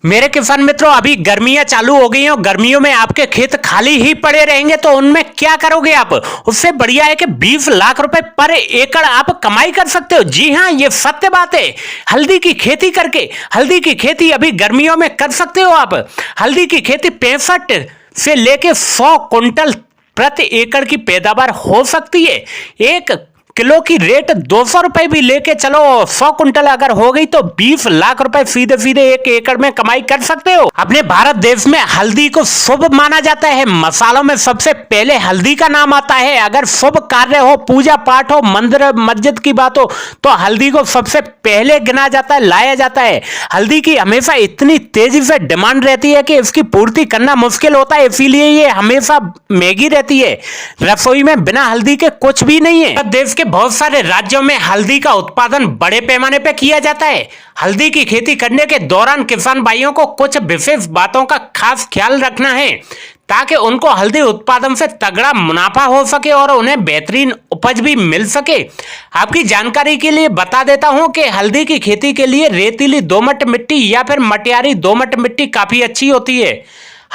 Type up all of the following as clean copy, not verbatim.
मेरे किसान मित्रों, अभी गर्मियां चालू हो गई हैं और गर्मियों में आपके खेत खाली ही पड़े रहेंगे तो उनमें क्या करोगे आप। उससे बढ़िया है कि 20 लाख रुपए पर एकड़ आप कमाई कर सकते हो। जी हां, ये सत्य बात है। हल्दी की खेती करके, हल्दी की खेती अभी गर्मियों में कर सकते हो आप। हल्दी की खेती 65 से लेके 100 कुंटल प्रति एकड़ की पैदावार हो सकती है। 1 किलो की रेट 200 रुपए भी लेके चलो, 100 कुंटल अगर हो गई तो 20 लाख रुपए सीधे सीधे 1 एकड़ में कमाई कर सकते हो। अपने भारत देश में हल्दी को शुभ माना जाता है। मसालों में सबसे पहले हल्दी का नाम आता है। अगर शुभ कार्य हो, पूजा पाठ हो, मंदिर मस्जिद की बात हो तो हल्दी को सबसे पहले गिना जाता है, लाया जाता है। हल्दी की हमेशा इतनी तेजी से डिमांड रहती है कि इसकी पूर्ति करना मुश्किल होता है, इसीलिए ये हमेशा महंगी रहती है। रसोई में बिना हल्दी के कुछ भी नहीं है। देश के बहुत सारे राज्यों में हल्दी का उत्पादन बड़े पैमाने पर किया जाता है। हल्दी की खेती करने के दौरान किसान भाइयों को कुछ विशेष बातों का खास ख्याल रखना है ताकि उनको हल्दी उत्पादन से तगड़ा मुनाफा हो सके और उन्हें बेहतरीन उपज भी मिल सके। आपकी जानकारी के लिए बता देता हूं कि हल्दी की खेती के लिए रेतीली दोमट मिट्टी या फिर मटियारी दोमट मिट्टी काफी अच्छी होती है।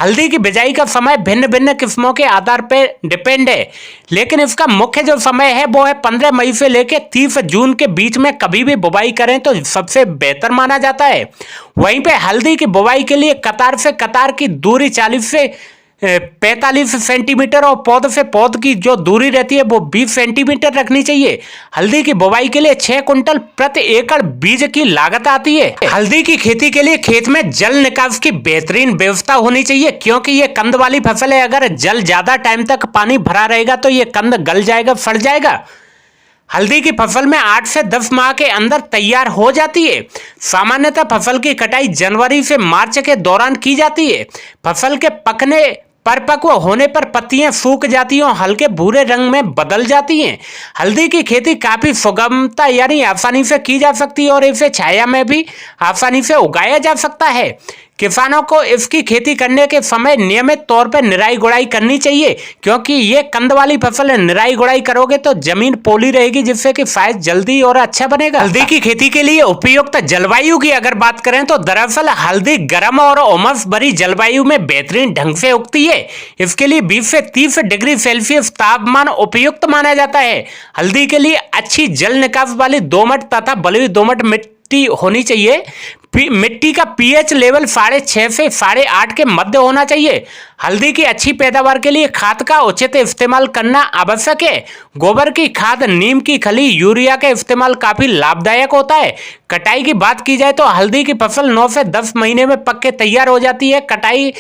हल्दी की बिजाई का समय भिन्न भिन्न किस्मों के आधार पर डिपेंड है, लेकिन इसका मुख्य जो समय है वो है 15 मई से लेकर 30 जून के बीच में कभी भी बुवाई करें तो सबसे बेहतर माना जाता है। वहीं पे हल्दी की बुवाई के लिए कतार से कतार की दूरी 40 से 45 सेंटीमीटर और पौध से पौध की जो दूरी रहती है वो 20 सेंटीमीटर रखनी चाहिए। हल्दी की बुवाई के लिए 6 कुंटल प्रति एकड़ बीज की लागत आती है। हल्दी की खेती के लिए खेत में जल निकास की बेहतरीन व्यवस्था होनी चाहिए, क्योंकि ये कंद वाली फसल है। अगर जल ज्यादा टाइम तक पानी भरा रहेगा तो ये कंद गल जाएगा, सड़ जाएगा। हल्दी की फसल में 8 से 10 माह के अंदर तैयार हो जाती है। सामान्यतः फसल की कटाई जनवरी से मार्च के दौरान की जाती है। फसल के पकने परिपक्व होने पर पत्तियां सूख जाती हैं और हल्के भूरे रंग में बदल जाती हैं। हल्दी की खेती काफी सुगमता यानी आसानी से की जा सकती है और इसे छाया में भी आसानी से उगाया जा सकता है। किसानों को इसकी खेती करने के समय नियमित तौर पर निराई गुड़ाई करनी चाहिए, क्योंकि ये कंद वाली फसल है। निराई गुड़ाई करोगे तो जमीन पोली रहेगी, जिससे कि फायदा जल्दी और अच्छा बनेगा। हल्दी की खेती के लिए उपयुक्त जलवायु की अगर बात करें तो दरअसल हल्दी गर्म और उमस भरी जलवायु में बेहतरीन ढंग से उगती है। इसके लिए 20 से 30 डिग्री सेल्सियस तापमान उपयुक्त माना जाता है। हल्दी के लिए अच्छी जल निकास वाली दोमट तथा बलुई दोमट मिट्टी होनी चाहिए। मिट्टी का पीएच लेवल 6.5 से 8.5 के मध्य होना चाहिए। हल्दी की अच्छी पैदावार के लिए खाद का उचित इस्तेमाल करना आवश्यक है। गोबर की खाद, नीम की खली, यूरिया का इस्तेमाल काफी लाभदायक होता है। कटाई की बात की जाए तो हल्दी की फसल 9 से 10 महीने में पक के तैयार हो जाती है। कटाई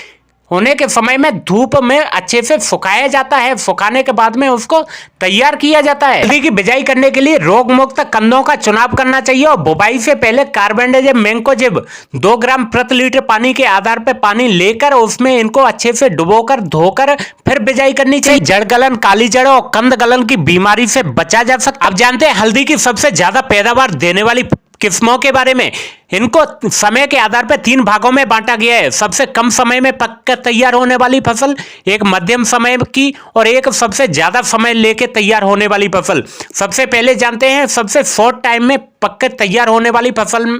होने के समय में धूप में अच्छे से सुखाया जाता है। सुखाने के बाद में उसको तैयार किया जाता है। हल्दी की बिजाई करने के लिए रोग मुक्त कंदों का चुनाव करना चाहिए और बुवाई से पहले कार्बेंडाजिम मैंकोजेब 2 ग्राम प्रति लीटर पानी के आधार पर पानी लेकर उसमें इनको अच्छे से डुबोकर धोकर फिर बिजाई करनी चाहिए। जड़ गलन, काली जड़ और कंद गलन की बीमारी से बचा जा सकता है। अब जानते हैं हल्दी की सबसे ज्यादा पैदावार देने वाली किस्मों के बारे में। इनको समय के आधार पर 3 भागों में बांटा गया है। सबसे कम समय में पककर तैयार होने वाली फसल, एक मध्यम समय की और एक सबसे ज्यादा समय लेके तैयार होने वाली फसल। सबसे पहले जानते हैं सबसे शॉर्ट टाइम में पककर तैयार होने वाली फसल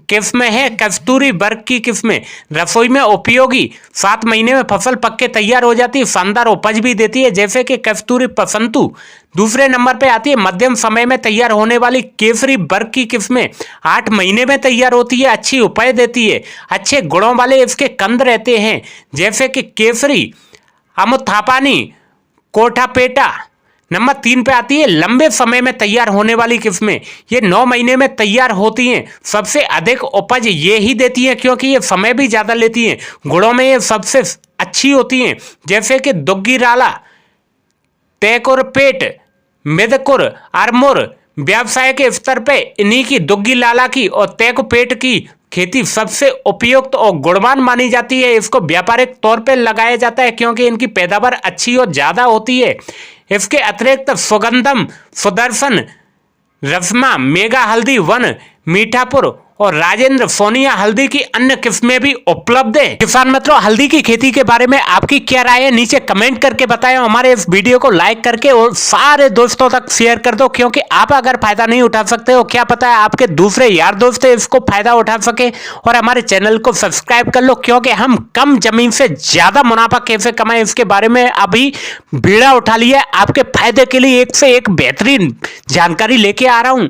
किस्म है कस्तूरी वर्ग की किस्म। रसोई में उपयोगी 7 महीने में फसल पक के तैयार हो जाती है, शानदार उपज भी देती है, जैसे कि कस्तूरी पसंतु। दूसरे नंबर पे आती है मध्यम समय में तैयार होने वाली केसरी वर्ग की किस्में। 8 महीने में तैयार होती है, अच्छी उपज देती है, अच्छे गुणों वाले इसके कंद रहते हैं, जैसे कि केसरी, अमुथापानी, कोठापेटा। नंबर 3 पे आती है लंबे समय में तैयार होने वाली किस्में। ये 9 महीने में तैयार होती हैं। सबसे अधिक उपज ये ही देती हैं, क्योंकि ये समय भी ज़्यादा लेती हैं। गुणों में ये सबसे अच्छी होती हैं, जैसे कि दुग्गीराला, तैकुरपेट, मिदकुर, अरमुर। व्यवसाय के स्तर पे इन्हीं की दुग्गीलाला की और तैकुपेट की खेती सबसे उपयुक्त और गुणवान मानी जाती है। इसको व्यापारिक तौर पे लगाया जाता है, क्योंकि इनकी पैदावार अच्छी और ज़्यादा होती है। इसके अतिरिक्त सुगंधम, सुदर्शन, रस्मा, मेगा हल्दी वन, मीठापुर और राजेंद्र सोनिया हल्दी की अन्य किस्में भी उपलब्ध है। किसान मित्रों, हल्दी की खेती के बारे में आपकी क्या राय है, नीचे कमेंट करके बताएं। हमारे इस वीडियो को लाइक करके और सारे दोस्तों तक शेयर कर दो, क्योंकि आप अगर फायदा नहीं उठा सकते हो, क्या पता है आपके दूसरे यार दोस्त इसको फायदा उठा सके। और हमारे चैनल को सब्सक्राइब कर लो, क्योंकि हम कम जमीन से ज्यादा मुनाफा कैसे कमाएं इसके बारे में अभी बीड़ा उठा लिया। आपके फायदे के लिए एक से एक बेहतरीन जानकारी लेके आ रहा हूं।